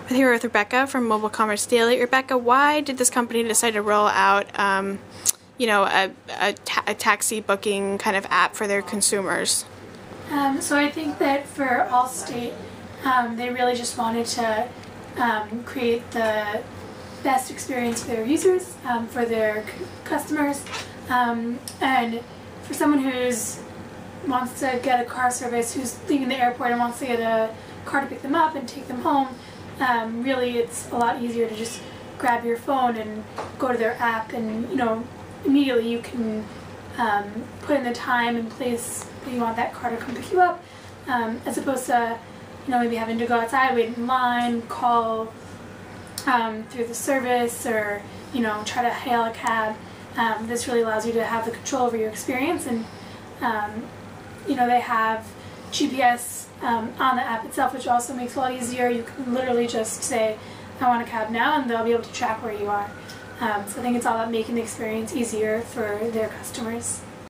I'm here with Rebecca from Mobile Commerce Daily. Rebecca, why did this company decide to roll out, a taxi booking kind of app for their consumers? So I think that for Allstate, they really just wanted to create the best experience for their users, for their customers, and for someone who's wants to get a car service, who's leaving the airport and wants to get a car to pick them up and take them home. Really, it's a lot easier to just grab your phone and go to their app, and immediately you can put in the time and place that you want that car to come pick you up, as opposed to maybe having to go outside, wait in line, call through the service, or try to hail a cab. This really allows you to have the control over your experience, and they have GPS on the app itself, which also makes it a lot easier. You can literally just say, I want a cab now, and they'll be able to track where you are. So I think it's all about making the experience easier for their customers.